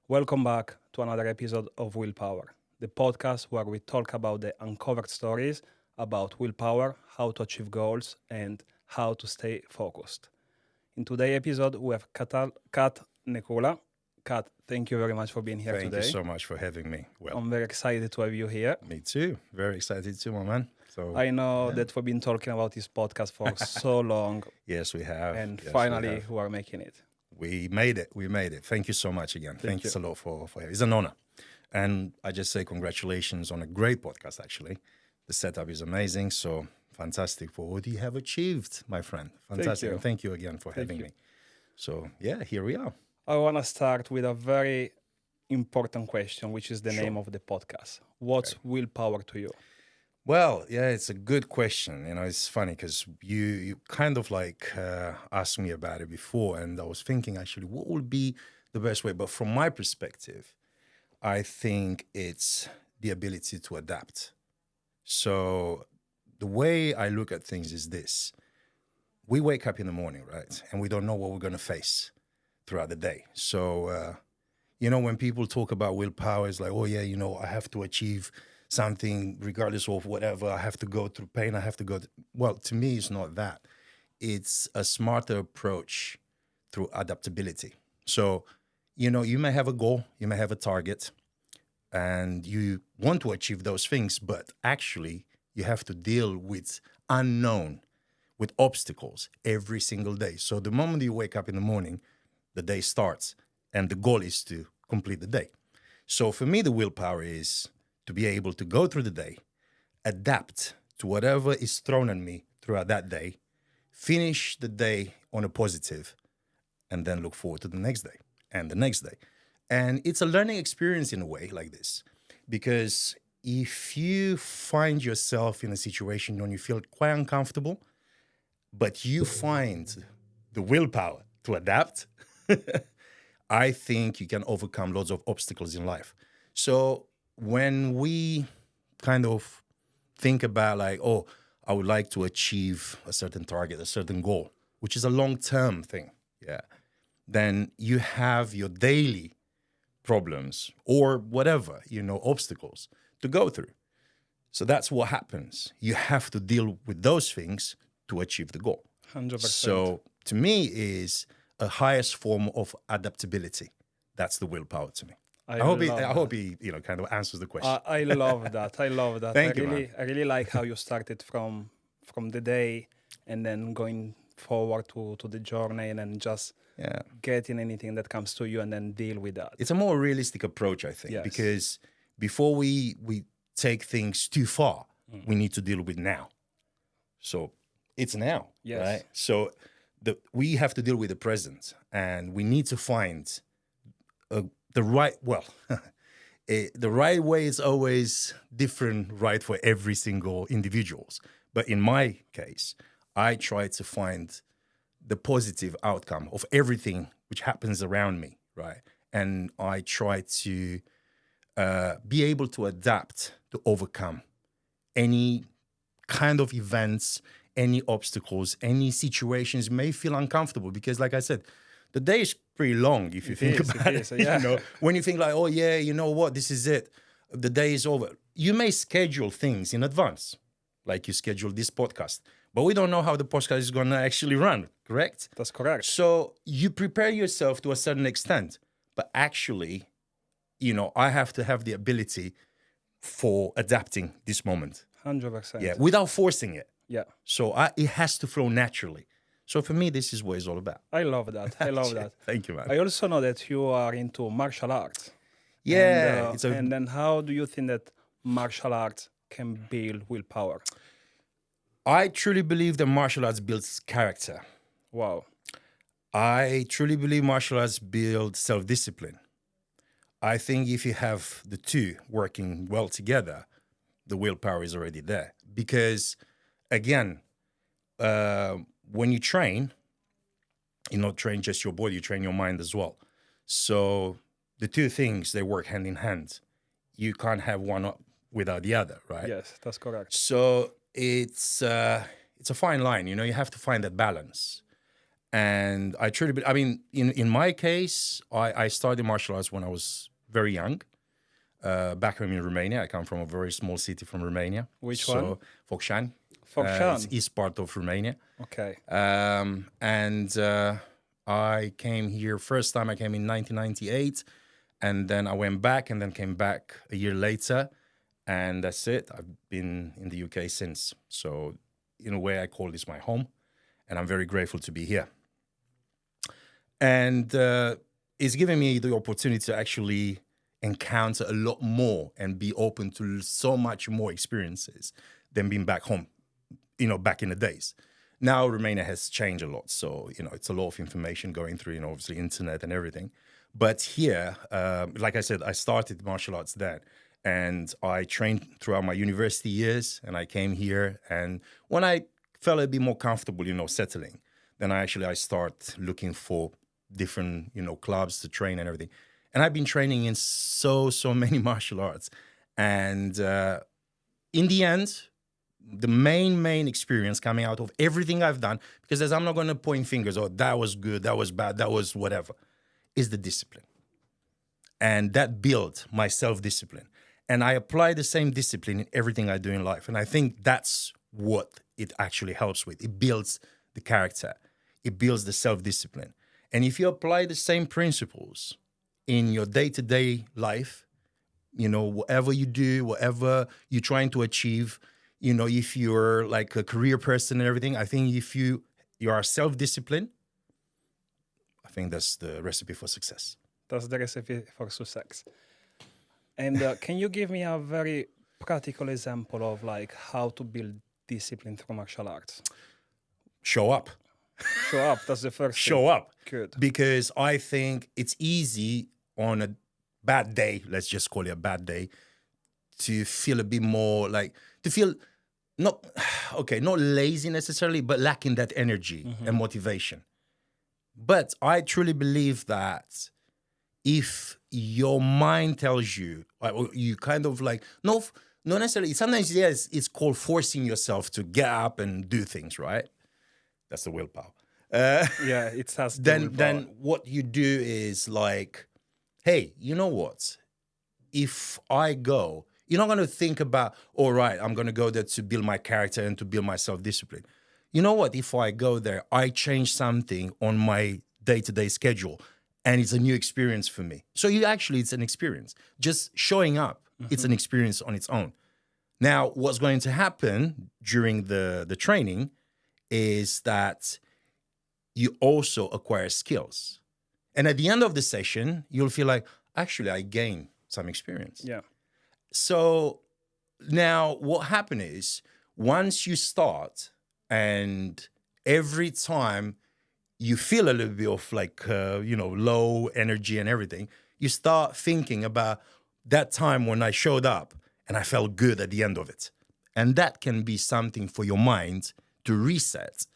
Welcome back to another episode of Willpower, the podcast where we talk about the uncovered stories about willpower, how to achieve goals, and how to stay focused. In today's episode, we have Cat Necula. Cat, thank you very much for being here Thank you today. so much for having me. Well, I'm very excited to have you here. me too. Very excited too, my man. So, I know yeah. that we've been talking about this podcast for so long, Yes, we have. and Yes, finally, have. we are making it. We made it. We made it. Thank you so much again. Thank Thanks you. a lot for It's an honor. And I just say congratulations on a great podcast, actually. The setup is amazing. So fantastic for what you have achieved, my friend. Fantastic. you. And thank you again for having you. me. So, yeah, here we are. I want to start with a very important question, which is the Sure. name of the podcast. What's willpower to you? Well, yeah, it's a good question. It's funny because you kind of like asked me about it before, and I was thinking actually what would be the best way. But from my perspective, I think it's the ability to adapt. So the way I look at things is this: we wake up in the morning, right, and we don't know what we're going to face throughout the day. So when people talk about willpower, it's like, oh yeah, I have to achieve something regardless of whatever. I have to go through pain. I have to go. Well, to me, it's not that. It's a smarter approach through adaptability. So, you may have a goal, you may have a target, and you want to achieve those things, but actually, you have to deal with unknown, with obstacles every single day. So, the moment you wake up in the morning, the day starts, and the goal is to complete the day. So, for me, the willpower is to be able to go through the day, adapt to whatever is thrown at me throughout that day, finish the day on a positive, and then look forward to the next day and the next day. And it's a learning experience in a way like this, because if you find yourself in a situation when you feel quite uncomfortable, but you find the willpower to adapt, I think you can overcome lots of obstacles in life. So when we kind of think about like, oh, I would like to achieve a certain target, a certain goal, which is a long-term thing, yeah, then you have your daily problems or whatever, obstacles to go through. So that's what happens. You have to deal with those things to achieve the goal. 100%. So to me is a highest form of adaptability. That's the willpower to me. I hope he kind of answers the question. I love that. I love that. Thank you, man. I really like how you started from the day and then going forward to the journey and then just Yeah. getting anything that comes to you and then deal with that. It's a more realistic approach, I think, Yes. because before we take things too far, we need to deal with now. So it's now, Yes. right? So we have to deal with the present, and we need to find the right, the right way is always different, right, for every single individuals. But in my case, I try to find the positive outcome of everything which happens around me, right? And I try to be able to adapt to overcome any kind of events, any obstacles, any situations may feel uncomfortable. Because like I said, the day is pretty long if you think about it. Yeah. When you think like, oh yeah, you know what, this is it. The day is over. You may schedule things in advance, like you schedule this podcast, but we don't know how the podcast is going to actually run, correct? That's correct. So you prepare yourself to a certain extent, but actually, I have to have the ability for adapting this moment. 100%. Yeah, without forcing it. Yeah. So it has to flow naturally. So for me, this is what it's all about. I love that. I love that. Thank you, man. I also know that you are into martial arts. Yeah. And then how do you think that martial arts can build willpower? I truly believe that martial arts builds character. Wow. I truly believe martial arts build self-discipline. I think if you have the two working well together, the willpower is already there. Because, again, when you train, you not train just your body, you train your mind as well. So the two things, they work hand in hand. You can't have one without the other, right? Yes, that's correct. So it's a fine line, you have to find that balance. And I truly, I mean, in my case, I started martial arts when I was very young. Back home in Romania, I come from a very small city from Romania. Which one? Focșani. It's Focșani. east part of Romania. Okay. And I came here, first time I came in 1998. And then I went back and then came back a year later. And that's it. I've been in the UK since. So in a way, I call this my home. And I'm very grateful to be here. And it's given me the opportunity to actually encounter a lot more and be open to so much more experiences than being back home, back in the days. Now Romania has changed a lot. So, it's a lot of information going through, obviously internet and everything. But here, like I said, I started martial arts then. And I trained throughout my university years. And I came here. And when I felt a bit more comfortable, settling, then I start looking for different, clubs to train and everything. And I've been training in so many martial arts. And in the end, the main experience coming out of everything I've done, because as I'm not going to point fingers, oh, that was good, that was bad, that was whatever, is the discipline. And that built my self-discipline. And I apply the same discipline in everything I do in life. And I think that's what it actually helps with. It builds the character. It builds the self-discipline. And if you apply the same principles in your day-to-day life, whatever you do, whatever you're trying to achieve, if you're like a career person and everything, I think if you are self-disciplined, I think that's the recipe for success. That's the recipe for success. And can you give me a very practical example of like how to build discipline through martial arts? Show up. Show up. That's the first Show thing. up. Good. Because I think it's easy on a bad day, let's just call it a bad day, to feel a bit more like, to feel not lazy necessarily, but lacking that energy and motivation. But I truly believe that if your mind tells you, you kind of like, not necessarily, sometimes yes, it's called forcing yourself to get up and do things, right? That's the willpower. Yeah, it has then what you do is like, hey, you know what? If I go, you're not going to think about, all right, I'm going to go there to build my character and to build my self-discipline. You know what? If I go there, I change something on my day-to-day schedule and it's a new experience for me. So it's an experience. Just showing up, it's an experience on its own. Now, what's going to happen during the training is that you also acquire skills. And at the end of the session, you'll feel like, actually, I gained some experience. Yeah. So now what happened is once you start and every time you feel a little bit of like, low energy and everything, you start thinking about that time when I showed up and I felt good at the end of it. And that can be something for your mind to reset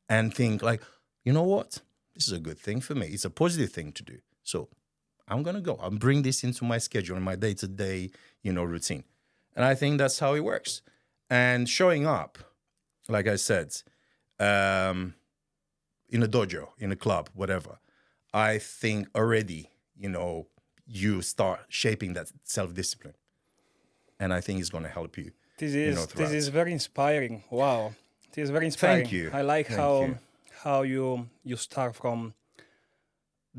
and think like, you know what? This is a good thing for me. It's a positive thing to do. So I'm going to go. I'll bring this into my schedule and my day-to-day, routine. And I think that's how it works. And showing up, like I said, in a dojo, in a club, whatever, I think already, you start shaping that self-discipline. And I think it's going to help you. This is very inspiring. Wow. It is very inspiring. Thank you. I like how you start from,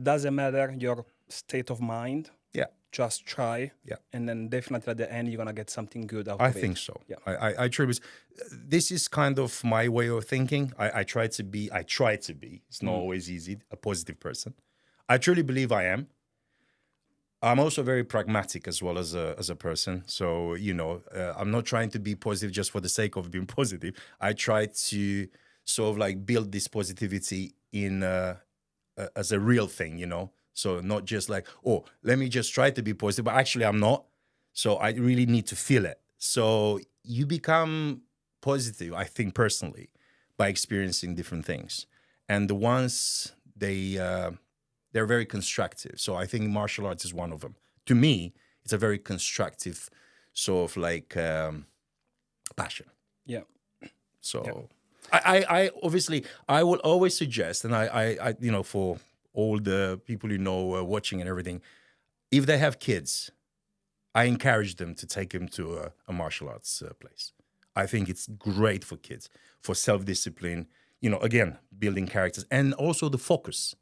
doesn't matter your state of mind. Yeah. Just try. Yeah. And then definitely at the end, you're going to get something good out of it. I think so. Yeah. I truly, this is kind of my way of thinking. I try to be, it's not always easy, a positive person. I truly believe I am. I'm also very pragmatic as well as a person. So, I'm not trying to be positive just for the sake of being positive. I try to sort of like build this positivity in as a real thing, So not just like, oh, let me just try to be positive, but actually I'm not. So I really need to feel it. So you become positive, I think personally, by experiencing different things. And the ones they're very constructive. So I think martial arts is one of them. To me, it's a very constructive sort of like passion. Yeah. So I obviously I will always suggest, and I you know, for all the people you know watching and everything, if they have kids, I encourage them to take them to a martial arts place. I think it's great for kids, for self-discipline, you know, again, building characters and also the focus.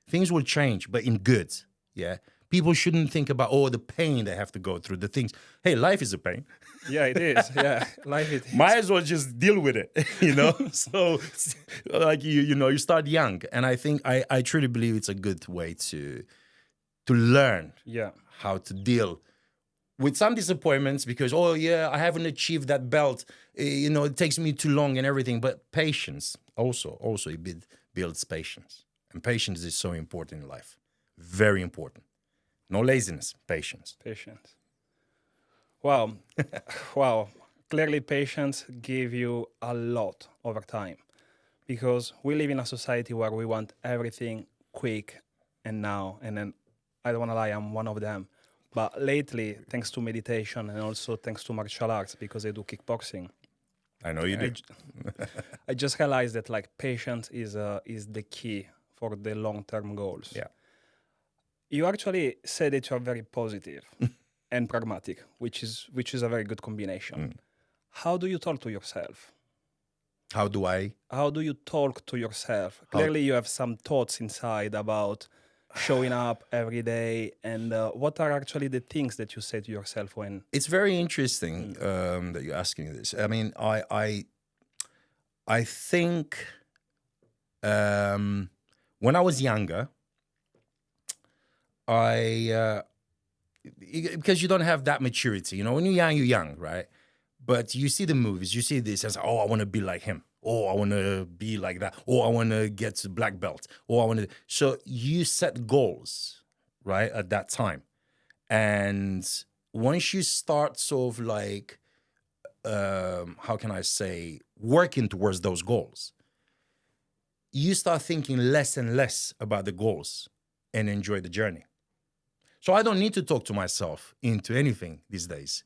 Things will change, but in good. Yeah. People shouldn't think about, oh, the pain they have to go through, the things. Hey, life is a pain. Yeah, it is. Yeah, life it is. Might as well just deal with it, you know? So, like, you know, you start young. And I think, I truly believe it's a good way to learn Yeah, how to deal with some disappointments because, oh, yeah, I haven't achieved that belt. You know, it takes me too long and everything. But patience also it builds patience. And patience is so important in life. Very important. No laziness, patience. patience. Wow, wow. Clearly, patience give you a lot over time because we live in a society where we want everything quick and now. And then I don't want to lie, I'm one of them. But lately, thanks to meditation and also thanks to martial arts, because I do kickboxing, I know you I, do. j- I just realized that like patience is the key for the long-term goals. Yeah. You actually said that you are very positive and pragmatic, which is a very good combination. How do you talk to yourself? How do I? How do you talk to yourself? How- Clearly, you have some thoughts inside about showing up every day, and what are actually the things that you say to yourself when? It's very interesting that you're asking this. I mean, I think when I was younger, because you don't have that maturity, you know, when you're young, right? But you see the movies, you see this as, oh, I want to be like him. Oh, I want to be like that. Oh, I want to get to black belt. Oh, I want to. So you set goals, right, at that time. And once you start sort of like, how can I say, working towards those goals, you start thinking less and less about the goals and enjoy the journey. So I don't need to talk to myself into anything these days.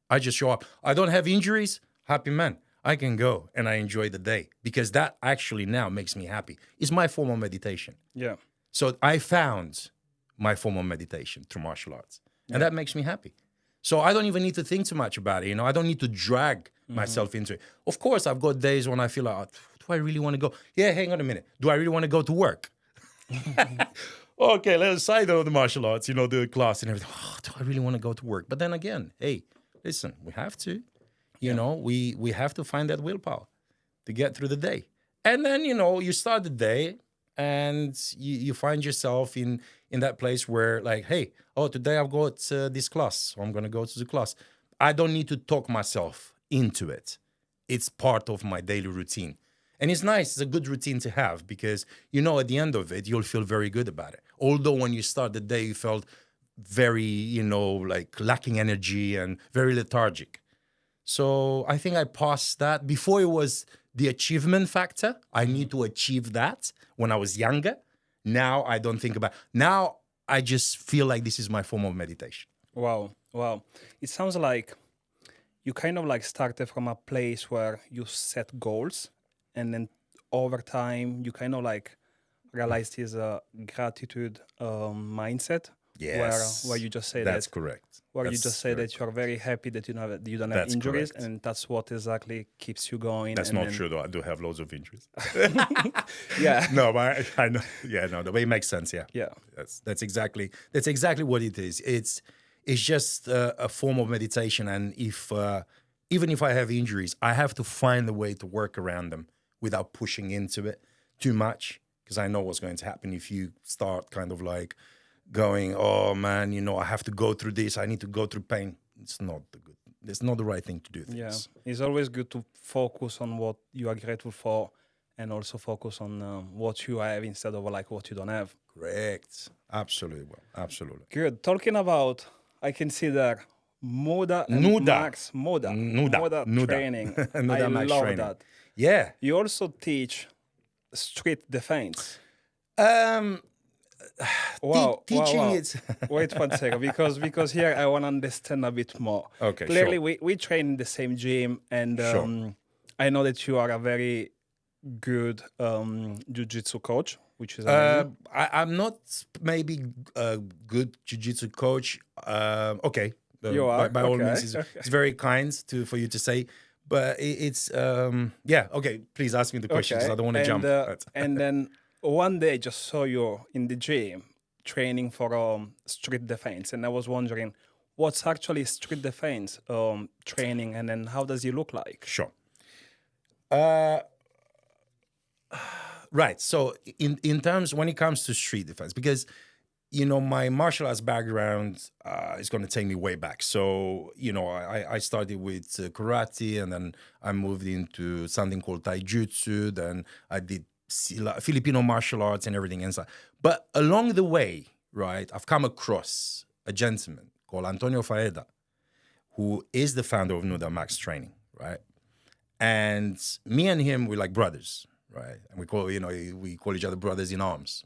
I just show up. I don't have injuries. Happy man. I can go and I enjoy the day because that actually now makes me happy. It's my form of meditation. Yeah, So I found my form of meditation through martial arts, and that makes me happy. So I don't even need to think too much about it. You know, I don't need to drag myself into it. Of course, I've got days when I feel like, oh, do I really want to go? Yeah, hang on a minute. Do I really want to go to work? Okay, let's side of the martial arts, you know, the class and everything. Oh, do I really want to go to work? But then again, hey, listen, we have to. You know, we have to find that willpower to get through the day. And then, you know, you start the day and you find yourself in that place where like, hey, oh, today I've got this class, so I'm going to go to the class. I don't need to talk myself into it. It's part of my daily routine. And it's nice. It's a good routine to have because, you know, at the end of it, you'll feel very good about it. Although when you start the day, you felt very, you know, like lacking energy and very lethargic. So I think I passed that. Before it was the achievement factor. I need to achieve that when I was younger. Now I don't think about. Now I just feel like this is my form of meditation. wow, wow. It sounds like you kind of like started from a place where you set goals, and then over time you kind of like realized this gratitude mindset. Yes, where you just say that's that correct. where you That's just say very that you're very happy that you don't have That's injuries, correct. and that's what exactly keeps you going. That's and not then, true though. I do have loads of injuries. Yeah, No, but I know. Yeah, no, but it makes sense. Yeah, yeah, that's exactly what it is. It's just a form of meditation, and if even if I have injuries, I have to find a way to work around them without pushing into it too much, because I know what's going to happen if you start kind of like going, oh man, you know, I have to go through this. I need to go through pain. It's not the good. It's not the right thing to do. yeah. Things. It's always good to focus on what you are grateful for, and also focus on what you have instead of like what you don't have. Correct. Absolutely. Well, absolutely. Good. Talking about, I can see there, Muda and Nuda. Max Muda. Nuda. Training. Nuda I Max love training. that. Yeah. You also teach street defense. Um, Wow, teaching wow. it. Wait 1 second, because here I want to understand a bit more. Okay, Clearly, sure. we train in the same gym, and Sure. I know that you are a very good jiu-jitsu coach, which is Uh, amazing. I'm not maybe a good jiu-jitsu coach. Okay, You by, are? by all means, Okay. Okay. it's very kind to for you to say, but it's yeah. Okay, please ask me the question because Okay. I don't want to jump. But And then one day I just saw you in the gym training for street defense, and I was wondering what's actually street defense training, and then how does it look like? sure. Uh, right. So in terms when it comes to street defense, because my martial arts background is going to take me way back. So, I started with karate and then I moved into something called taijutsu. Then I did Filipino martial arts and everything inside. But along the way, right, I've come across a gentleman called Antonio Faeda, who is the founder of Nuda Max Training, right? And me and him, we're like brothers, right? And we call each other brothers in arms.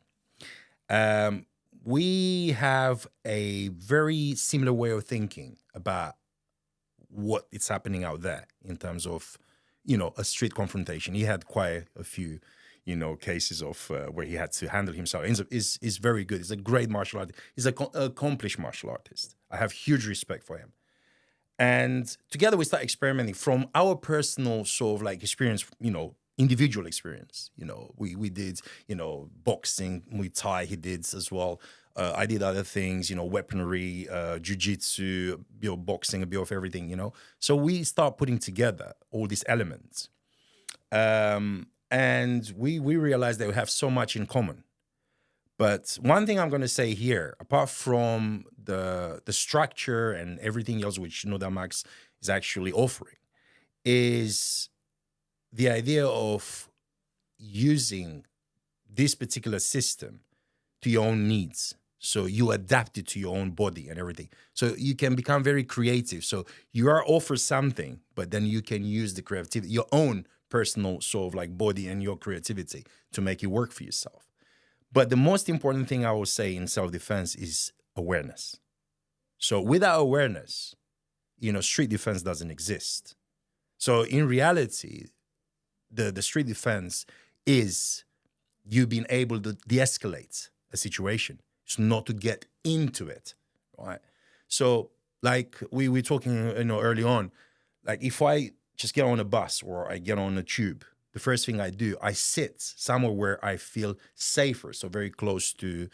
Um, we have a very similar way of thinking about what is happening out there in terms of, a street confrontation. He had quite a few, cases of where he had to handle himself. He's very good. He's a great martial artist. He's an accomplished martial artist. I have huge respect for him. And together we start experimenting from our personal sort of like experience, individual experience. We did, boxing, Muay Thai, he did as well. I did other things, weaponry, jiu-jitsu, boxing, a bit of everything. So we start putting together all these elements. And we realized that we have so much in common. But one thing I'm going to say here, apart from the structure and everything else which Nodamax is actually offering, is the idea of using this particular system to your own needs. So you adapt it to your own body and everything. So you can become very creative. So you are offered something, but then you can use the creativity, your own personal sort of like body and your creativity to make it work for yourself. But the most important thing I will say in self-defense is awareness. So without awareness, street defense doesn't exist. So in reality, the street defense is you being able to de-escalate a situation. It's not to get into it, right? So like we were talking, early on, like if I just get on a bus or I get on a tube, the first thing I do, I sit somewhere where I feel safer, so very close to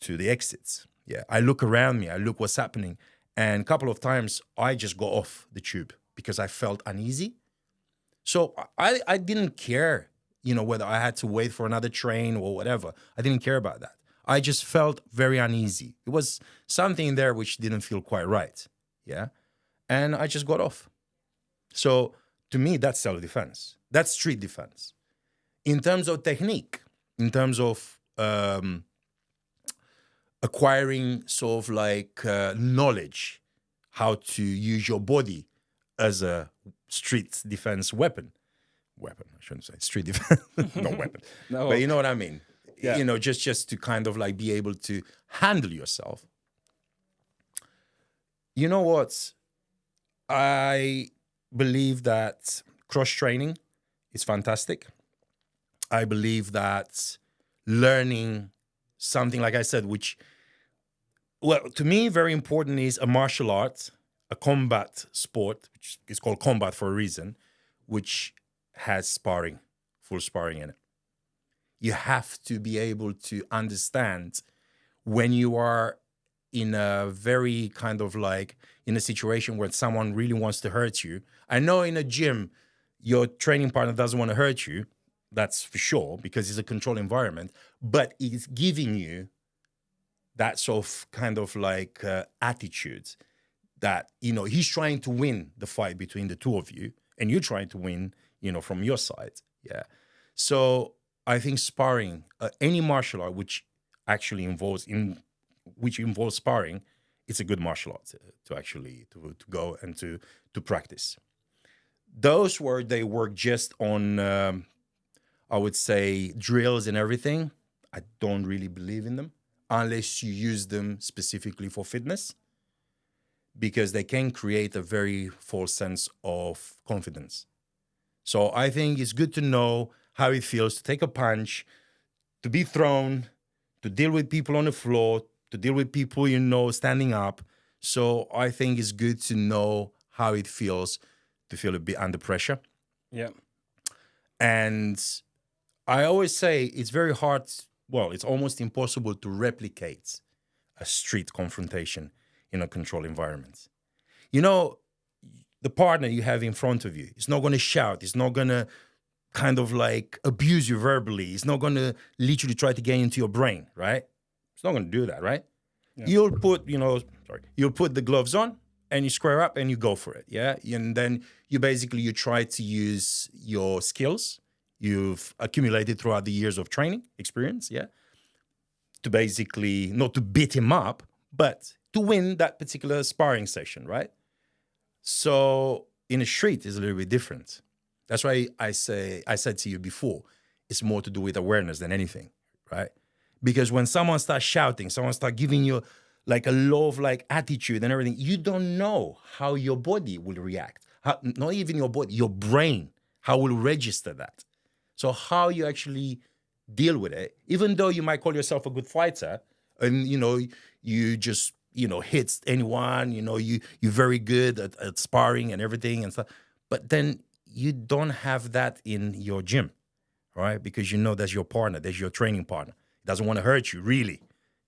the exits. Yeah, I look around me, I look what's happening, and a couple of times I just go off the tube because I felt uneasy. So I didn't care, whether I had to wait for another train or whatever. I didn't care about that. I just felt very uneasy. It was something there which didn't feel quite right. Yeah, and I just got off. So to me, that's self-defense. That's street defense. In terms of technique, in terms of acquiring sort of like knowledge, how to use your body as a street defense weapon. Weapon, I shouldn't say street defense, no weapon. But No. you know what I mean? Yeah. Just to kind of like be able to handle yourself. You know what? I believe that cross training is fantastic. I believe that learning something, like I said, which, well, to me, very important is a martial art, a combat sport, which is called combat for a reason, which has sparring, full sparring in it. You have to be able to understand when you are in a very kind of like in a situation where someone really wants to hurt you. I know in a gym, your training partner doesn't want to hurt you. That's for sure, because it's a controlled environment, but it's giving you that sort of kind of like attitude that, he's trying to win the fight between the two of you and you're trying to win, from your side. Yeah. So I think sparring, any martial art actually which involves sparring, it's a good martial art to actually to go and to practice. Those where they work just on, I would say, drills and everything, I don't really believe in them unless you use them specifically for fitness, because they can create a very false sense of confidence. So I think it's good to know how it feels to take a punch, to be thrown, to deal with people on the floor, to deal with people, standing up. So I think it's good to know how it feels to feel a bit under pressure. Yeah. And I always say it's very hard, well, it's almost impossible to replicate a street confrontation in a controlled environment. The partner you have in front of you is not going to shout. It's not going to kind of like abuse you verbally. It's not going to literally try to get into your brain, right? It's not going to do that, right? Yeah. You'll put the gloves on and you square up and you go for it, yeah? And then you try to use your skills you've accumulated throughout the years of training experience, yeah? To basically, not to beat him up, but to win that particular sparring session, right? So in a street, it's a little bit different. That's why I said to you before, it's more to do with awareness than anything, right? Because when someone starts shouting, someone starts giving you like a love like attitude and everything, you don't know how your body will react. Not even your body, your brain, how will register that. So how you actually deal with it, even though you might call yourself a good fighter and, you just, hit anyone, you're very good at sparring and everything and stuff. But then you don't have that in your gym, right? Because that's your partner, that's your training partner. It doesn't want to hurt you, really.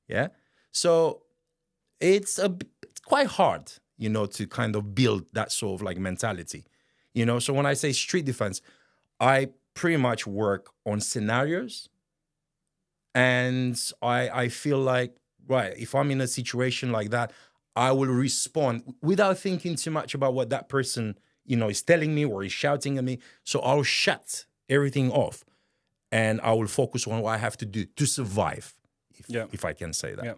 Yeah? So it's quite hard, to kind of build that sort of like mentality. So when I say street defense, I pretty much work on scenarios. And I feel like, right, if I'm in a situation like that, I will respond without thinking too much about what that person, is telling me or is shouting at me. So I'll shut everything off and I will focus on what I have to do to survive, if I can say that. Yeah.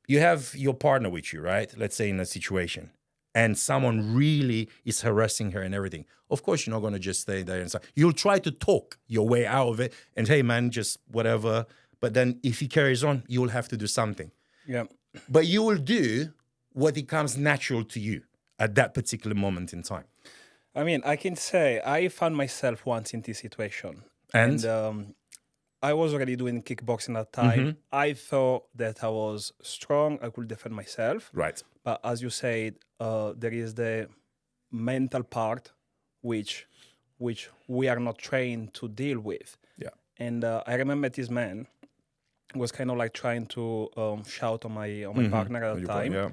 You have your partner with you, right? Let's say in a situation and someone really is harassing her and everything. Of course, you're not going to just stay there and say, you'll try to talk your way out of it and, hey, man, just whatever. But then if he carries on, you'll have to do something. Yeah. But you will do what it comes natural to you at that particular moment in time. I mean, I can say I found myself once in this situation. And I was already doing kickboxing at the time. Mm-hmm. I thought that I was strong. I could defend myself. Right. But as you said, there is the mental part which we are not trained to deal with. Yeah. And I remember this man was kind of like trying to shout on my mm-hmm. partner at the time. Yeah.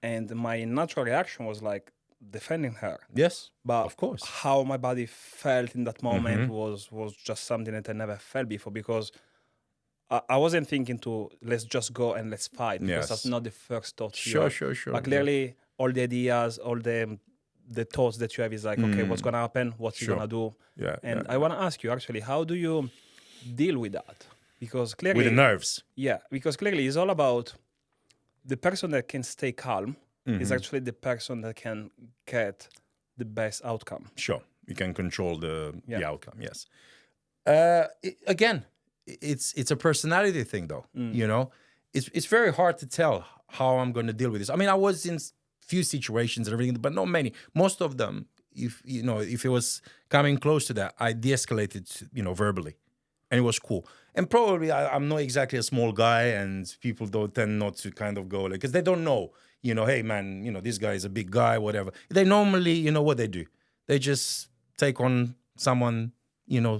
And my natural reaction was like defending her. Yes, but of course. How my body felt in that moment mm-hmm. was just something that I never felt before, because I wasn't thinking to let's just go and let's fight, because that's not the first thought. Sure. But clearly, all the ideas, all the thoughts that you have is like, okay, what's gonna happen? What's he gonna do? Yeah. And I want to ask you actually, how do you deal with that? Because clearly, with the nerves. Yeah, because clearly it's all about the person that can stay calm is actually the person that can get the best outcome. Sure, you can control the outcome. Yes. Again, it's a personality thing, though. It's very hard to tell how I'm going to deal with this. I mean, I was in few situations and everything, but not many. Most of them, if it was coming close to that, I de-escalated, verbally, and it was cool. And probably I'm not exactly a small guy, and people don't tend not to kind of go like, because they don't know, hey man, this guy is a big guy, whatever. They normally, what they do, they just take on someone,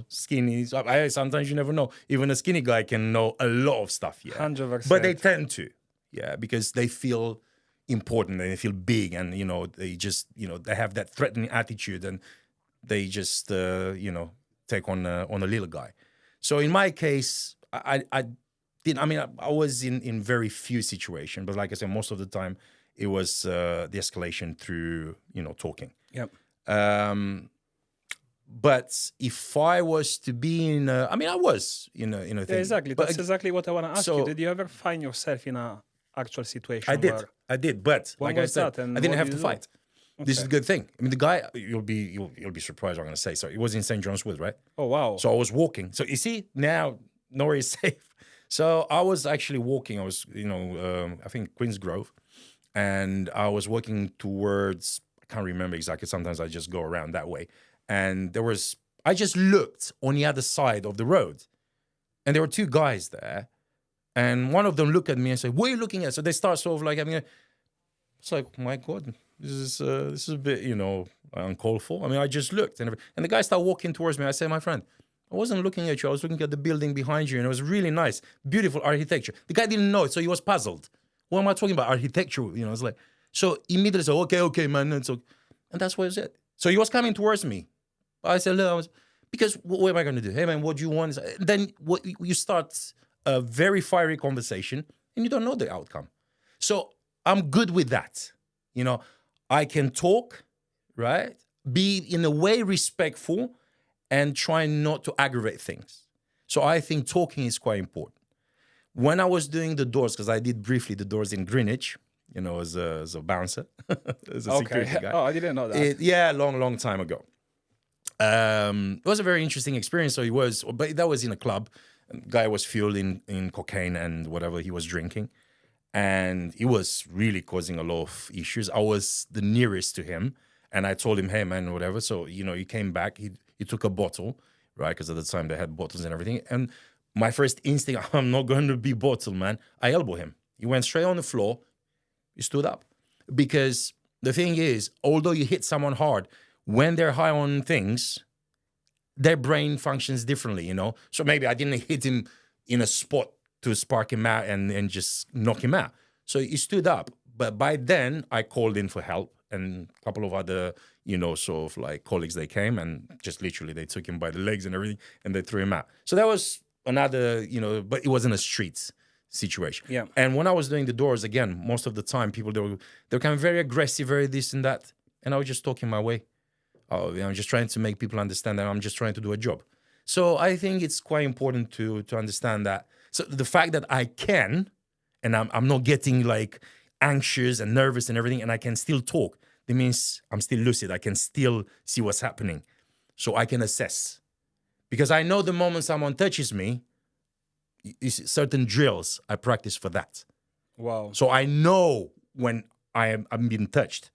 skinny. Sometimes you never know. Even a skinny guy can know a lot of stuff. Yeah, 100%. But they tend to, because they feel important and they feel big, and they just, they have that threatening attitude, and they just, take on a little guy. So in my case, I was in very few situations, but like I said, most of the time it was the escalation through, talking. Yep. But if I was to be in I was in a thing. Yeah, exactly. That's exactly what I want to ask you. Did you ever find yourself in a actual situation? I did. But like I said, I didn't have to fight. Okay. This is a good thing. I mean, the guy, you'll be surprised what I'm going to say. So it was in St. John's Wood, right? Oh, wow. So I was walking. So you see, now nowhere is safe. So I was actually walking. I was, I think Queen's Grove. And I was walking towards, I can't remember exactly. Sometimes I just go around that way. And there was I just looked on the other side of the road, and there were two guys there, and one of them looked at me and said, "What are you looking at?" So they start sort of like having a. It's like, my God, this is a bit, uncalled for. I mean, I just looked, and the guy started walking towards me. I said, "My friend, I wasn't looking at you. I was looking at the building behind you, and it was really nice, beautiful architecture." The guy didn't know it, so he was puzzled. What am I talking about? Architecture, it's like. So immediately said, "Okay, man," and that's what it said. So he was coming towards me. I said, "Look, because what am I going to do? Hey, man, what do you want?" Then you start a very fiery conversation, and you don't know the outcome. So I'm good with that. I can talk, right? Be in a way respectful and try not to aggravate things. So I think talking is quite important. When I was doing the doors, because I did briefly the doors in Greenwich, as a bouncer, as a security guy. Oh, I didn't know that. Long time ago. It was a very interesting experience. But that was in a club. Guy was fueled in cocaine and whatever he was drinking. And he was really causing a lot of issues. I was the nearest to him. And I told him, "Hey, man, whatever." So, he came back. He took a bottle, right? Because at the time they had bottles and everything. And my first instinct, I'm not going to be bottled, man. I elbowed him. He went straight on the floor. He stood up. Because the thing is, although you hit someone hard, when they're high on things, their brain functions differently, So maybe I didn't hit him in a spot to spark him out and just knock him out. So he stood up. But by then, I called in for help. And a couple of other, sort of like colleagues, they came and just literally they took him by the legs and everything and they threw him out. So that was another, but it wasn't a street situation. Yeah. And when I was doing the doors, again, most of the time, people, they were kind of very aggressive, very this and that. And I was just talking my way. I'm just trying to make people understand that I'm just trying to do a job. So I think it's quite important to understand that. So the fact that I can, and I'm not getting like anxious and nervous and everything, and I can still talk, that means I'm still lucid. I can still see what's happening. So I can assess. Because I know the moment someone touches me, certain drills I practice for that. Wow. So I know when I'm being touched,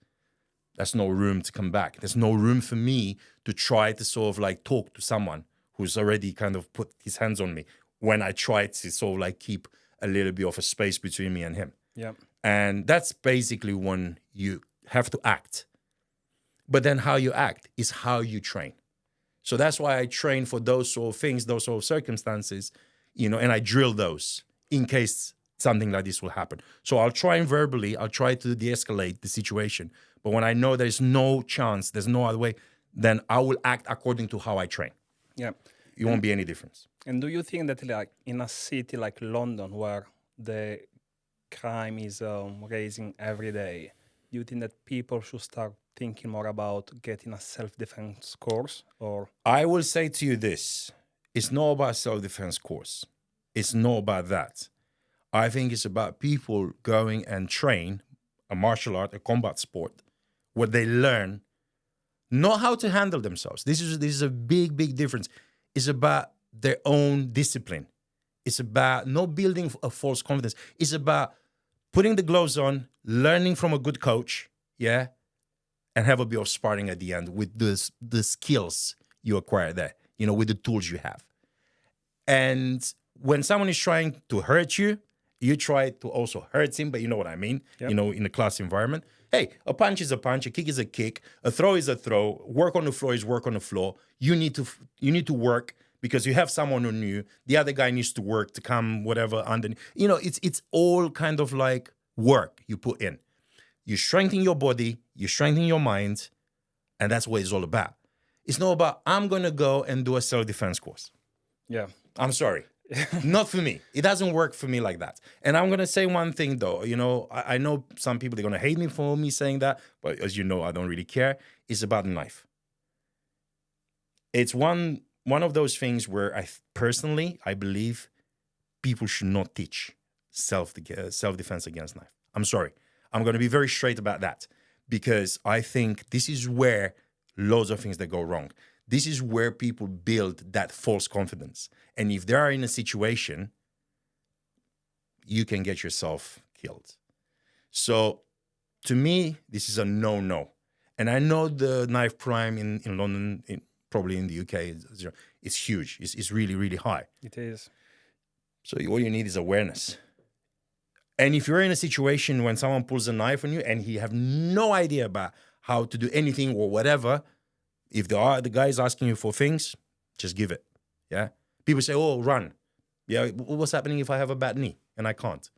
there's no room to come back. There's no room for me to try to sort of like talk to someone who's already kind of put his hands on me when I try to sort of like keep a little bit of a space between me and him. Yeah. And that's basically when you have to act. But then how you act is how you train. So that's why I train for those sort of things, those sort of circumstances, and I drill those in case something like this will happen. So I'll try and verbally, I'll try to de-escalate the situation. But when I know there's no chance, there's no other way, then I will act according to how I train. Yeah. It won't be any difference. And do you think that like in a city like London, where the crime is raising every day, do you think that people should start thinking more about getting a self-defense course? Or I will say to you this, it's not about self-defense course. It's not about that. I think it's about people going and train a martial art, a combat sport, where they learn not how to handle themselves. This is a big, big difference. It's about their own discipline. It's about not building a false confidence. It's about putting the gloves on, learning from a good coach, yeah, and have a bit of sparring at the end with the skills you acquire there, with the tools you have. And when someone is trying to hurt you, you try to also hurt him, but you know what I mean, Yep. In a class environment. Hey, a punch is a punch, a kick is a kick, a throw is a throw, work on the floor is work on the floor. You need to work because you have someone on you. The other guy needs to work to come whatever under. It's all kind of like work you put in. You strengthen your body, you strengthen your mind, and that's what it's all about. It's not about, I'm going to go and do a self-defense course. yeah. I'm sorry. Not for me. It doesn't work for me like that. And I'm going to say one thing, though. I know some people, they're going to hate me for me saying that. But as you know, I don't really care. It's about the knife. It's one of those things where I believe people should not teach self-defense against knife. I'm sorry. I'm going to be very straight about that. Because I think this is where loads of things that go wrong. This is where people build that false confidence. And if they are in a situation, you can get yourself killed. So to me, this is a no-no. And I know the knife crime in London, Probably in the UK, it's huge. It's really, really high. It is. So all you need is awareness. And if you're in a situation when someone pulls a knife on you and he have no idea about how to do anything or whatever, if the guy is asking you for things, just give it. Yeah. People say, "Oh, run." Yeah. What's happening if I have a bad knee and I can't?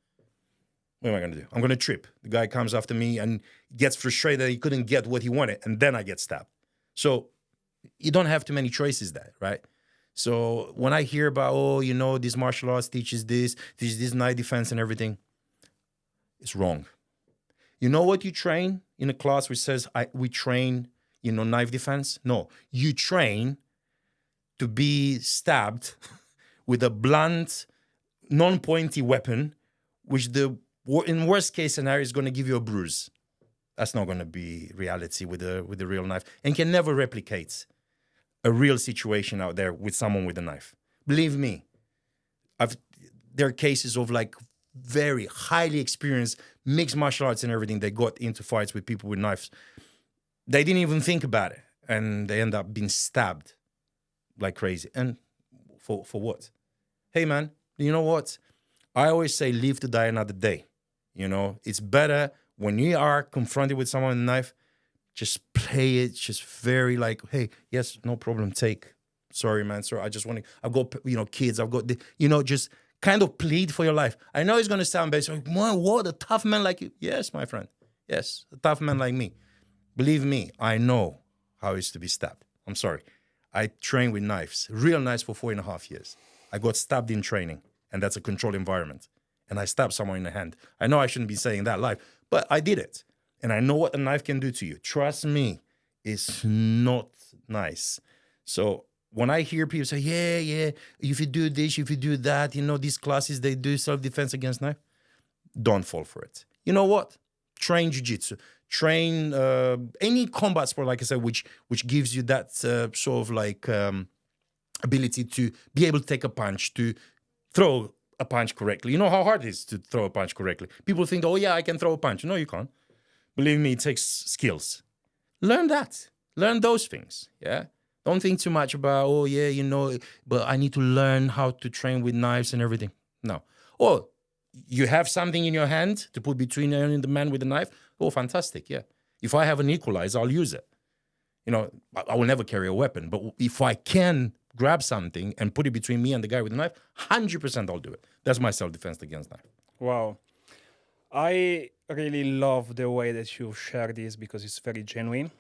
What am I going to do? I'm going to trip. The guy comes after me and gets frustrated that he couldn't get what he wanted, and then I get stabbed. So you don't have too many choices there, right? So when I hear about, this martial arts teaches this knife defense and everything, it's wrong. You know what you train in a class which says we train, knife defense? No, you train to be stabbed with a blunt, non-pointy weapon, which in worst case scenario is going to give you a bruise. That's not going to be reality with a real knife, and can never replicate a real situation out there with someone with a knife. Believe me, there are cases of like very highly experienced mixed martial arts and everything. They got into fights with people with knives. They didn't even think about it, and they end up being stabbed like crazy. And for what? Hey man, you know what? I always say live to die another day. It's better when you are confronted with someone with a knife, just play it, just very like, hey, yes, no problem, take. Sorry, man, sorry, I just want to, I've got, kids, I've got, just kind of plead for your life. I know it's going to sound bad, like, what, a tough man like you? Yes, my friend, yes, a tough man like me. Believe me, I know how it is to be stabbed. I'm sorry. I trained with knives, real knives for 4.5 years. I got stabbed in training, and that's a controlled environment. And I stabbed someone in the hand. I know I shouldn't be saying that live, but I did it. And I know what a knife can do to you. Trust me, it's not nice. So when I hear people say, yeah, if you do this, if you do that, these classes, they do self-defense against knife, don't fall for it. You know what? Train jiu-jitsu. Train any combat sport, like I said, which gives you that sort of like ability to be able to take a punch, to throw a punch correctly. You know how hard it is to throw a punch correctly. People think, oh yeah, I can throw a punch. No, you can't. Believe me, it takes skills. Learn that. Learn those things. Yeah. Don't think too much about, oh yeah, but I need to learn how to train with knives and everything. No. Or you have something in your hand to put between you and the man with the knife. Oh, fantastic. Yeah. If I have an equalizer, I'll use it. I will never carry a weapon, but if I can grab something and put it between me and the guy with the knife, 100% I'll do it. That's my self-defense against knife. Wow. I really love the way that you share this because it's very genuine.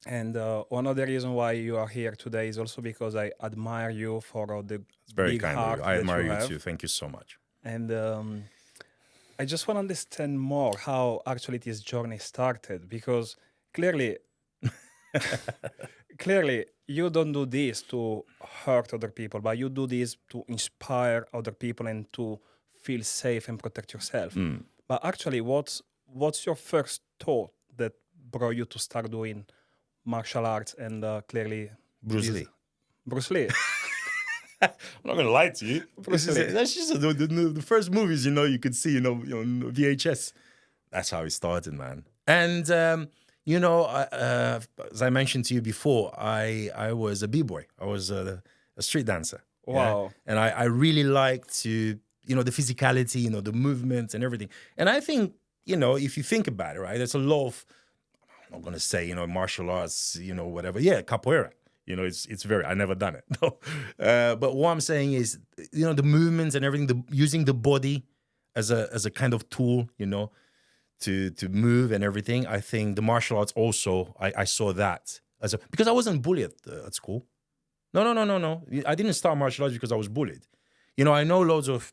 And one of the reasons why you are here today is also because I admire you for the It's very big kind heart of you. I that admire you you have. too. Thank you so much. And I just want to understand more how actually this journey started, because clearly you don't do this to hurt other people, but you do this to inspire other people and to feel safe and protect yourself. But actually, what's your first thought that brought you to start doing martial arts and clearly Bruce Lee. Bruce Lee. I'm not gonna lie to you. Bruce Lee. That's just the first movies you could see on VHS. That's how it started, man. And as I mentioned to you before, I was a b-boy. I was a street dancer. Wow. Yeah? And I really liked to the physicality, the movements and everything. And I think if you think about it, right, there's a lot of, I'm not gonna say martial arts, whatever. Yeah, capoeira. It's very, I never done it. No. But what I'm saying is, the movements and everything, using the body as a kind of tool, to move and everything. I think the martial arts also, I saw that because I wasn't bullied at school. No. I didn't start martial arts because I was bullied. I know loads of,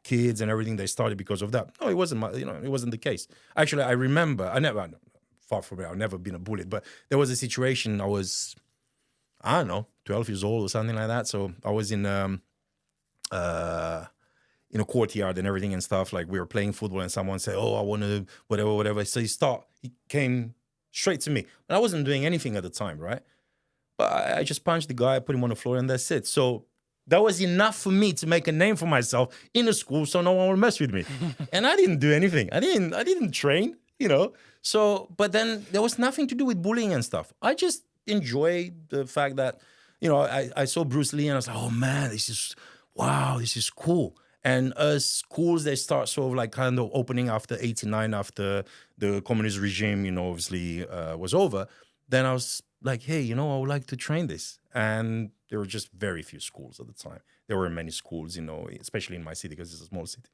kids and everything, they started because of that. No, it wasn't, it wasn't the case. Actually, I remember, far from it, I've never been a bullied, but there was a situation, I was, I don't know, 12 years old or something like that. So I was in a courtyard and everything and stuff. Like we were playing football and someone said, oh, I want to, whatever. So he came straight to me. And I wasn't doing anything at the time, right? But I just punched the guy, put him on the floor, and that's it. So that was enough for me to make a name for myself in the school so no one would mess with me. And I didn't do anything. I didn't train, So, but then there was nothing to do with bullying and stuff. I just enjoy the fact that, I saw Bruce Lee and I was like, oh man, wow, this is cool. And as schools, they start sort of like kind of opening after 89, after the communist regime, obviously was over. Then I was like, hey, I would like to train this. And there were just very few schools at the time. There were many schools, especially in my city because it's a small city.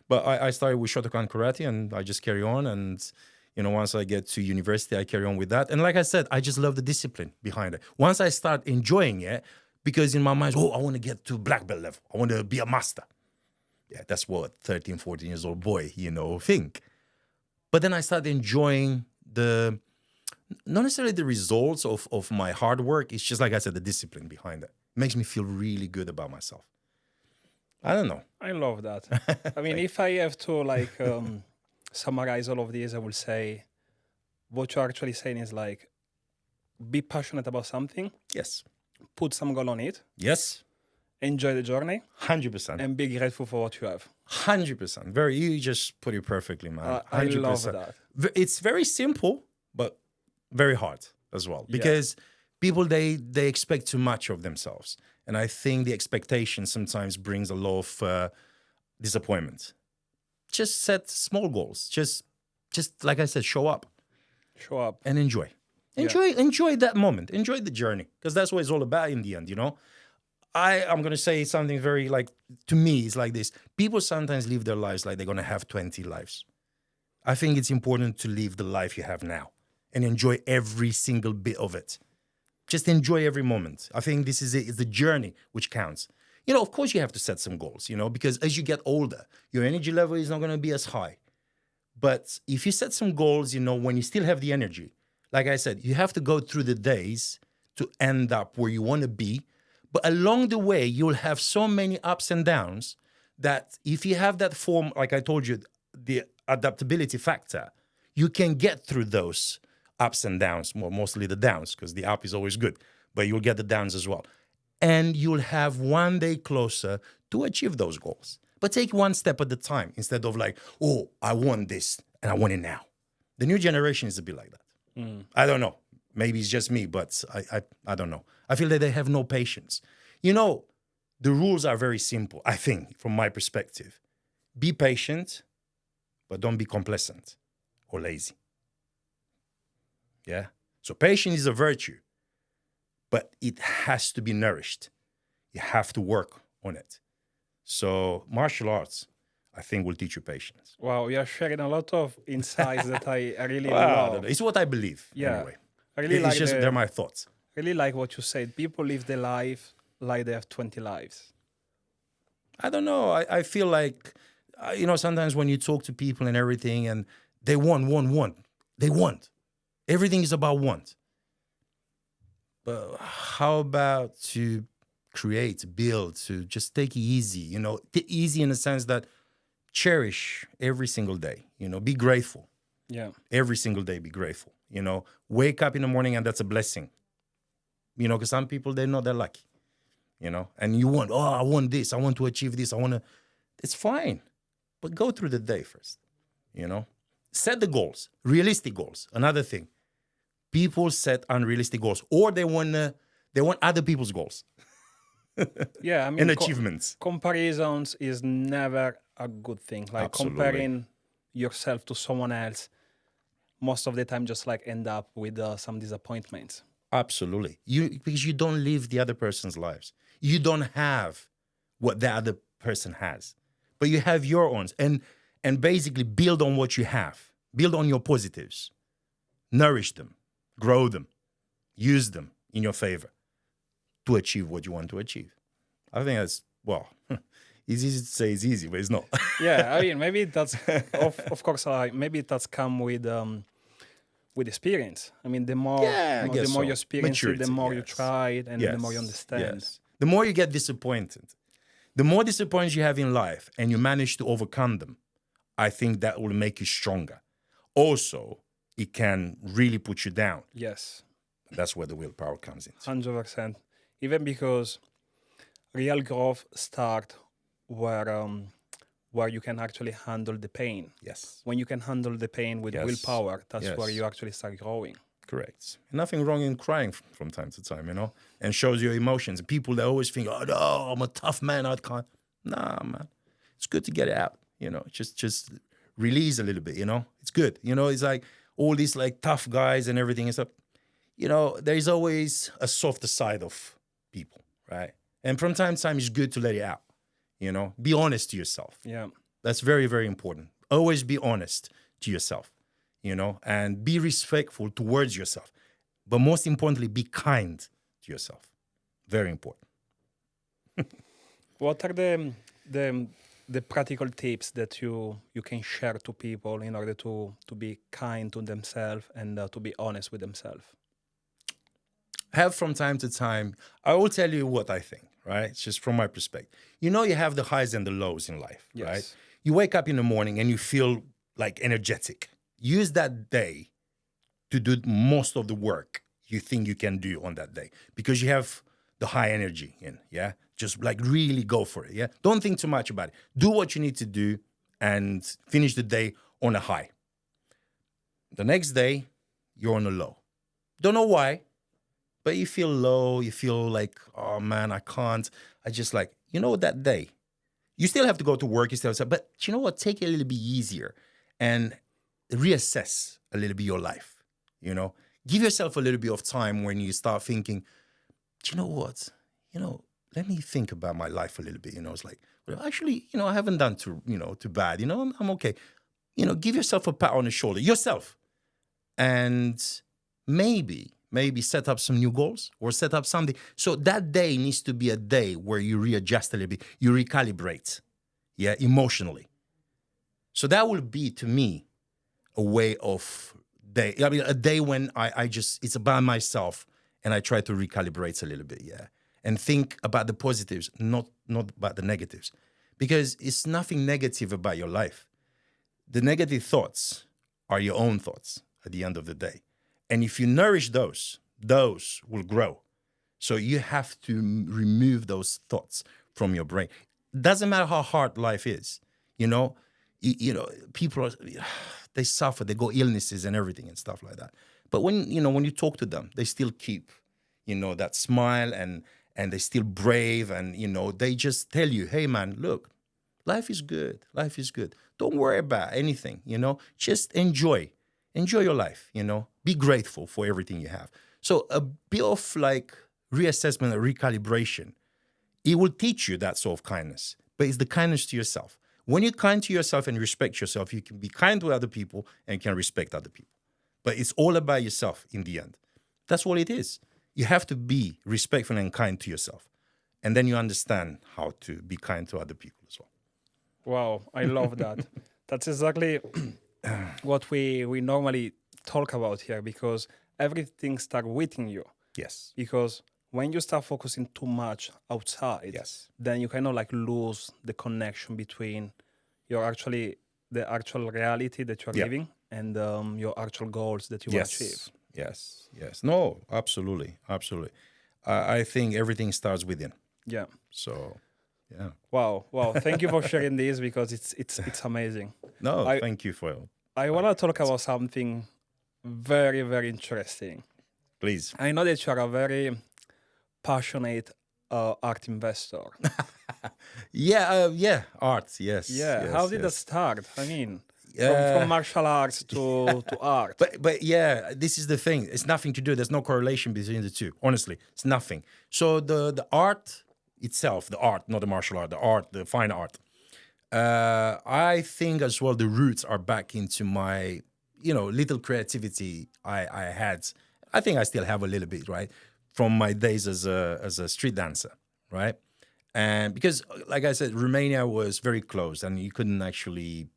But I started with Shotokan Karate and I just carry on. And, once I get to university, I carry on with that. And like I said, I just love the discipline behind it. Once I start enjoying it, because in my mind, I want to get to black belt level. I want to be a master. Yeah, that's what 13, 14 years old boy, think. But then I started enjoying not necessarily the results of my hard work. It's just, like I said, the discipline behind it. It makes me feel really good about myself. I don't know. I love that. I mean, if I have to summarize all of these, I will say what you're actually saying is be passionate about something. Yes. Put some goal on it. Yes. Enjoy the journey. 100%. And be grateful for what you have. 100%. You just put it perfectly, man. 100%. I love that. It's very simple, but very hard as well. Because people, they expect too much of themselves. And I think the expectation sometimes brings a lot of disappointment. Just set small goals. Just like I said, show up. Show up. And enjoy. Enjoy that moment. Enjoy the journey. Because that's what it's all about in the end, I'm going to say something very to me, it's like this. People sometimes live their lives like they're going to have 20 lives. I think it's important to live the life you have now and enjoy every single bit of it. Just enjoy every moment. I think this is it. It's the journey which counts. Of course you have to set some goals, because as you get older, your energy level is not going to be as high. But if you set some goals, when you still have the energy, like I said, you have to go through the days to end up where you want to be. But along the way, you'll have so many ups and downs that if you have that form, like I told you, the adaptability factor, you can get through those ups and downs, mostly the downs, because the up is always good, but you'll get the downs as well. And you'll have one day closer to achieve those goals. But take one step at a time instead of I want this and I want it now. The new generation is a bit like that. I don't know. Maybe it's just me, but I don't know. I feel that they have no patience. The rules are very simple, I think, from my perspective. Be patient, but don't be complacent or lazy. Yeah? So patience is a virtue, but it has to be nourished. You have to work on it. So martial arts, I think, will teach you patience. Wow, you are sharing a lot of insights that I really love. It's what I believe, anyway. I really they're my thoughts. I really like what you said. People live their life like they have 20 lives. I don't know. I feel like, sometimes when you talk to people and everything, and they want. They want. Everything is about want. But how about to create, build, to just take it easy, easy in the sense that cherish every single day, be grateful. Yeah. Every single day, be grateful. Wake up in the morning and that's a blessing. Because some people, they're not that lucky, and you want, I want this, I want to achieve this, it's fine. But go through the day first, Set the goals, realistic goals. Another thing, people set unrealistic goals, or they want other people's goals. Yeah, I mean, and achievements. Comparisons is never a good thing. Absolutely. Comparing yourself to someone else, most of the time just end up with some disappointments. Absolutely. Because you don't live the other person's lives. You don't have what the other person has, but you have your own. And basically build on what you have. Build on your positives. Nourish them. Grow them. Use them in your favor to achieve what you want to achieve. I think that's, it's easy to say it's easy, but it's not. Yeah, I mean, maybe that's, of course, maybe that's come with experience. I mean, the more you experience Maturity, it, the more you try it, and the more you understand. Yes. The more you get disappointed, the more disappointments you have in life, and you manage to overcome them, I think that will make you stronger. Also, it can really put you down. Yes. That's where the willpower comes in. 100%. Even because real growth starts where you can actually handle the pain. Yes. When you can handle the pain with willpower, that's where you actually start growing. Correct. Nothing wrong in crying from time to time, and shows your emotions. People that always think, oh, no, I'm a tough man, I can't. Nah, man. It's good to get it out, just release a little bit, It's good. It's like all these like tough guys and everything and stuff. There's always a softer side of people, right? And from time to time, it's good to let it out, Be honest to yourself. Yeah. That's very, very important. Always be honest to yourself, and be respectful towards yourself. But most importantly, be kind to yourself. Very important. What are the practical tips that you can share to people in order to be kind to themselves and to be honest with themselves? Have from time to time, I will tell you what I think, right? It's just from my perspective. You have the highs and the lows in life, Yes. right? You wake up in the morning and you feel like energetic. Use that day to do most of the work you think you can do on that day because you have the high energy in, yeah? Just like really go for it, yeah? Don't think too much about it. Do what you need to do and finish the day on a high. The next day, you're on a low. Don't know why, but you feel low. You feel like, oh man, I can't. I just like, that day, you still have to go to work, but you know what? Take it a little bit easier and reassess a little bit your life, Give yourself a little bit of time when you start thinking, do you know what? Let me think about my life a little bit, It's like, well, actually, I haven't done too bad, I'm okay. Give yourself a pat on the shoulder, yourself. And maybe set up some new goals or set up something. So that day needs to be a day where you readjust a little bit, you recalibrate, emotionally. So that will be, to me, a way of day. I mean, a day when I just, it's about myself and I try to recalibrate a little bit, and think about the positives, not about the negatives. Because it's nothing negative about your life. The negative thoughts are your own thoughts at the end of the day. And if you nourish those will grow. So you have to remove those thoughts from your brain. Doesn't matter how hard life is, people they suffer, they go illnesses and everything and stuff like that. But when you talk to them, they still keep, that smile and they're still brave and, they just tell you, hey man, look, life is good. Life is good. Don't worry about anything, just enjoy your life, be grateful for everything you have. So a bit of like reassessment and recalibration, it will teach you that sort of kindness, but it's the kindness to yourself. When you're kind to yourself and respect yourself, you can be kind to other people and you can respect other people. But it's all about yourself in the end. That's all it is. You have to be respectful and kind to yourself. And then you understand how to be kind to other people as well. Wow, I love that. That's exactly what we normally talk about here, because everything starts within you. Yes. Because when you start focusing too much outside, Yes. then you kind of like lose the connection between the actual reality that you're living and your actual goals that you want to achieve. Yes. No, absolutely. I think everything starts within. Yeah. So, yeah. Wow. Thank you for sharing this, because it's amazing. No, thank you for. I want to talk about something very, very interesting. Please. I know that you are a very passionate art investor. Art, yes. Yeah. How did that start? I mean, Yeah. from martial arts to art. But yeah, this is the thing. It's nothing to do. There's no correlation between the two. Honestly, it's nothing. So the art itself, the art, not the martial art, the art, the fine art. I think as well the roots are back into my, little creativity I had. I think I still have a little bit, right, from my days as a street dancer, right? And because, like I said, Romania was very closed and you couldn't actually,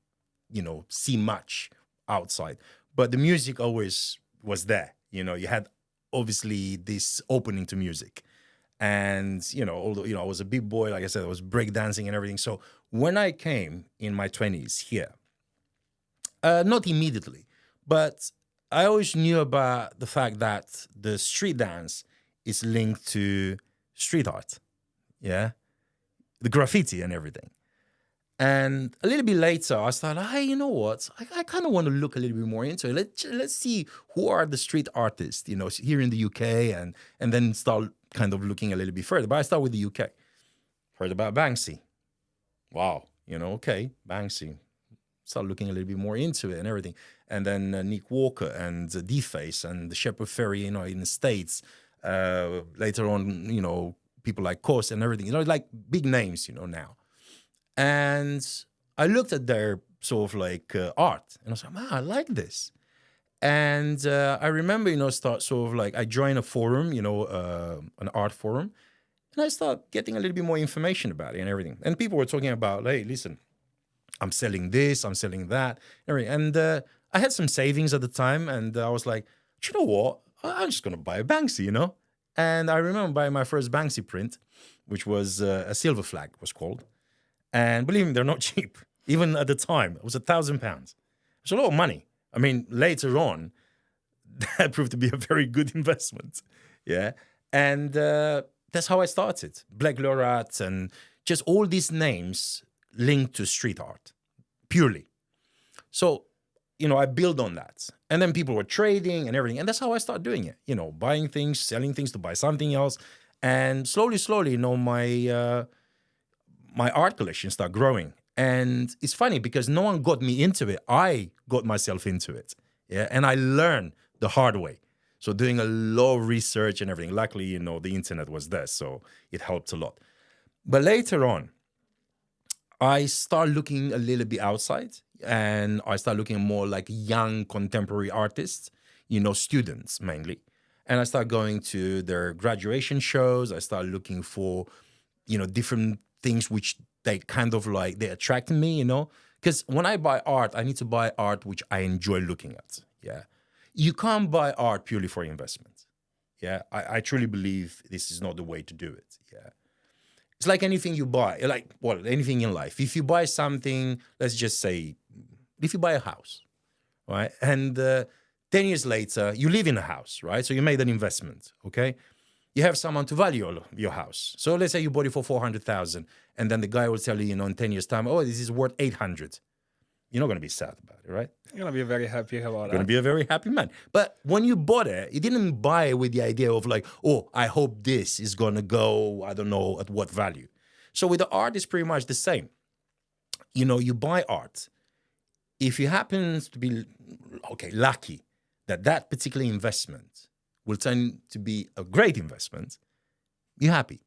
see much outside. But the music always was there. You had obviously this opening to music. And, although, I was a big boy, like I said, I was breakdancing and everything. So when I came in my 20s here, not immediately, but I always knew about the fact that the street dance is linked to street art. Yeah. The graffiti and everything. And a little bit later, I started, hey, you know what? I kind of want to look a little bit more into it. Let's see who are the street artists, here in the UK, and then start kind of looking a little bit further. But I start with the UK. Heard about Banksy. Wow, okay, Banksy. Start looking a little bit more into it and everything. And then Nick Walker and D-Face and the Shepherd Ferry, in the States. Later on, people like Kos and everything, like big names, now. And I looked at their sort of like art, and I was like, man, I like this. And I remember, start sort of like I joined a forum, an art forum, and I start getting a little bit more information about it and everything. And people were talking about, hey, listen, I'm selling this, I'm selling that, everything. And I had some savings at the time, and I was like, you know what? I'm just gonna buy a Banksy, And I remember buying my first Banksy print, which was a silver flag, was called. And believe me, they're not cheap. Even at the time, it was £1,000. It's a lot of money. I mean, later on, that proved to be a very good investment. Yeah. And that's how I started. Black Lorat and just all these names linked to street art, purely. So, I build on that. And then people were trading and everything. And that's how I started doing it. Buying things, selling things to buy something else. And slowly, my art collection started growing. And it's funny because no one got me into it. I got myself into it. Yeah. And I learned the hard way. So doing a lot of research and everything. Luckily, the internet was there. So it helped a lot. But later on, I start looking a little bit outside. And I start looking more like young contemporary artists, students mainly. And I start going to their graduation shows. I start looking for, different things which they kind of like, they attract me, because when I buy art, I need to buy art which I enjoy looking at. Yeah. You can't buy art purely for investment. Yeah. I truly believe this is not the way to do it. Yeah. It's like anything you buy, anything in life. If you buy something, let's just say, if you buy a house, right? And 10 years later, you live in a house, right? So you made an investment, okay? You have someone to value your house. So let's say you bought it for 400,000, and then the guy will tell you, in 10 years' time, oh, this is worth 800. You're not going to be sad about it, right? You're going to be very happy about You're going to be a very happy man. But when you bought it, you didn't buy it with the idea of like, oh, I hope this is going to go, I don't know, at what value. So with the art, it's pretty much the same. You buy art. If you happen to be, lucky that particular investment will turn to be a great investment, you're happy.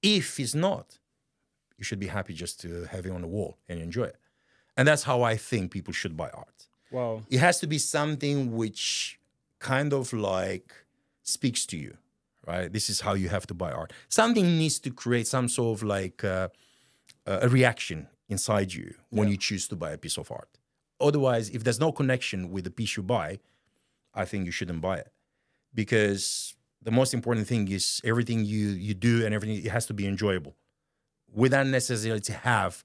If it's not, you should be happy just to have it on the wall and enjoy it. And that's how I think people should buy art. Wow. It has to be something which kind of like speaks to you, right? This is how you have to buy art. Something needs to create some sort of like a reaction inside you when you choose to buy a piece of art. Otherwise, if there's no connection with the piece you buy, I think you shouldn't buy it. Because the most important thing is everything you do and everything, it has to be enjoyable without necessarily to have,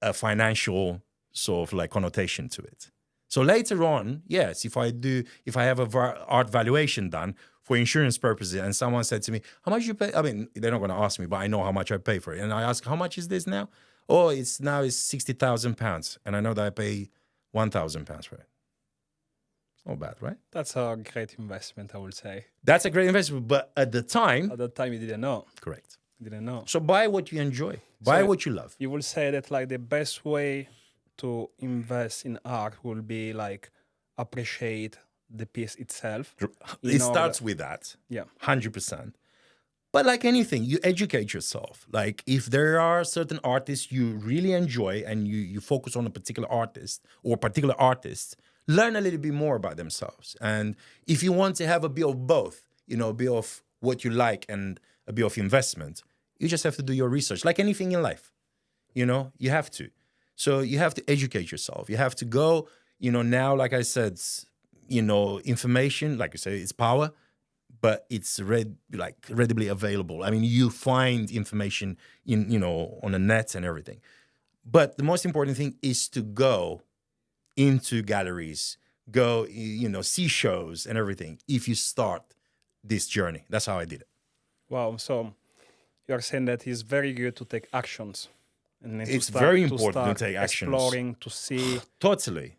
a financial sort of like connotation to it. So later on, yes, if I have a art valuation done for insurance purposes and someone said to me, how much you pay? I mean, they're not going to ask me, but I know how much I pay for it. And I ask, how much is this now? Oh, it's £60,000. And I know that I pay £1,000 for it. Not bad, right? That's a great investment, I would say. That's a great investment, but at the time... At the time, you didn't know. Correct. You didn't know. So buy what you enjoy. Buy what you love. You will say that like the best way to invest in art will be like appreciate the piece itself. It starts with that. Yeah. 100%. But like anything, you educate yourself. Like if there are certain artists you really enjoy and you focus on a particular artist or particular artists, learn a little bit more about themselves. And if you want to have a bit of both, a bit of what you like and a bit of investment, you just have to do your research. Like anything in life, you have to. So you have to educate yourself. You have to go, now, like I said, information, like you say, it's power, but it's readily available. I mean, you find information on the net and everything. But the most important thing is to go into galleries, go, see shows and everything if you start this journey. That's how I did it. Wow. So you are saying that it's very good to take actions and then It's very important to start take actions. exploring, to see. Totally.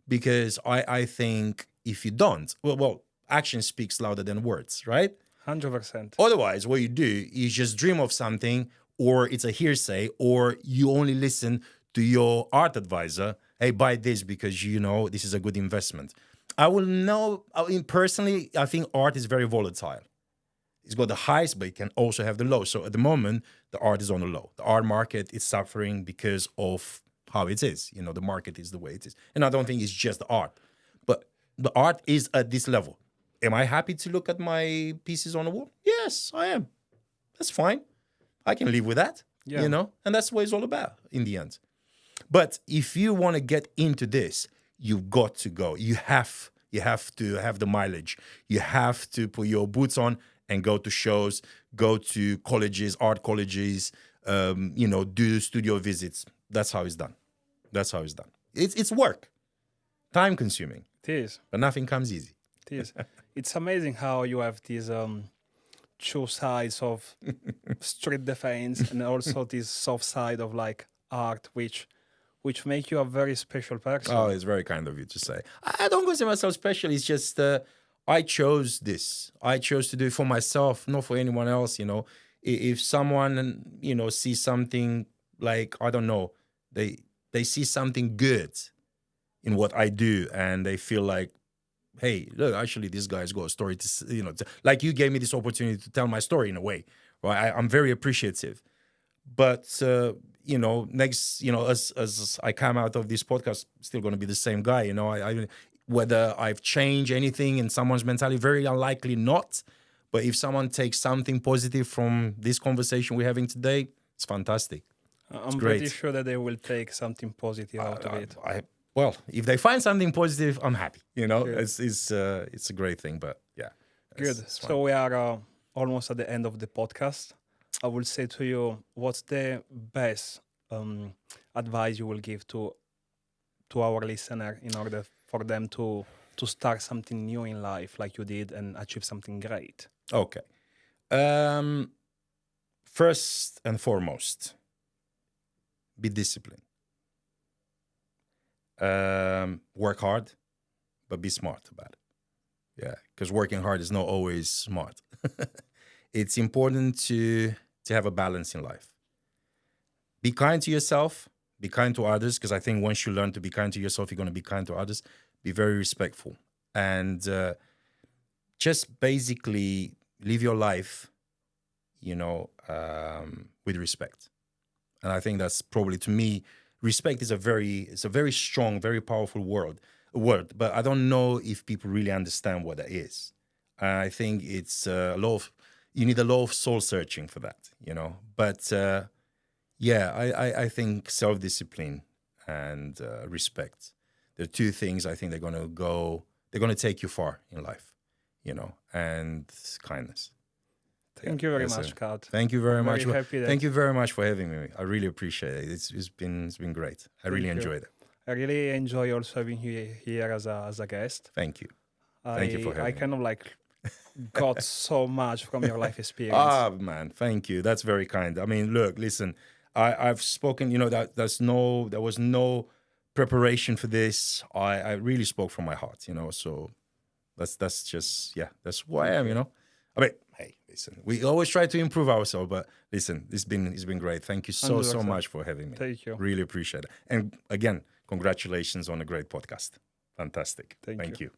Because I think if you don't, well, action speaks louder than words, right? 100%. Otherwise, what you do is just dream of something, or it's a hearsay, or you only listen to your art advisor. Hey, buy this because you know this is a good investment. I will know. I mean, personally, I think art is very volatile. It's got the highs, but it can also have the lows. So at the moment, the art is on the low. The art market is suffering because of how it is. You know, the market is the way it is. And I don't think it's just the art, but the art is at this level. Am I happy to look at my pieces on the wall? Yes, I am. That's fine. I can live with that, Yeah. you know? And that's what it's all about in the end. But if you want to get into this, you've got to go. You have to have the mileage. You have to put your boots on and go to shows, go to colleges, art colleges, do studio visits. That's how it's done. It's work, time consuming, It is. but nothing comes easy. It is. It's amazing how you have these two sides of street defense and also this soft side of like art, which make you a very special person. Oh, it's very kind of you to say. I don't consider myself special. It's just I chose this. I chose to do it for myself, not for anyone else. You know, if someone sees something like, I don't know, they see something good in what I do, and they feel like, hey, look, actually, this guy's got a story to like you gave me this opportunity to tell my story in a way. Right? I'm very appreciative. But next, as I come out of this podcast, still going to be the same guy. You know, I whether I've changed anything in someone's mentality, very unlikely not. But if someone takes something positive from this conversation we're having today, it's fantastic. I'm great. pretty sure that they will take something positive out of it. Well, if they find something positive, I'm happy. You know, Good. it's a great thing. But yeah, Good. it's fine. So we are almost at the end of the podcast. I will say to you, what's the best advice you will give to our listener in order for them to start something new in life like you did and achieve something great? Okay. First and foremost, be disciplined. Work hard, but be smart about it. Yeah, because working hard is not always smart. It's important to have a balance in life. Be kind to yourself, be kind to others, because I think once you learn to be kind to yourself, you're going to be kind to others. Be very respectful. And just basically live your life, with respect. And I think that's probably, to me, respect is a very strong, very powerful word. But I don't know if people really understand what that is. I think it's you need a lot of soul searching for that, But I think self-discipline and respect, they're two things I think they're going to take you far in life, and kindness. Thank you very much, Kat. Thank you very much. Very happy that Thank you very much for having me. I really appreciate it. It's been great. I really enjoyed it. I really enjoy also having you here as a guest. Thank you. Thank you for having me. I kind of got so much from your life experience. Ah, man, thank you. That's very kind. I mean, look, listen, I've spoken, that there was no preparation for this. I really spoke from my heart, so that's just, that's who I am, I mean, hey, listen, we always try to improve ourselves, but listen, it's been great. Thank you so 100%. much for having me. Thank you. Really appreciate it. And again, congratulations on a great podcast. Fantastic. Thank you.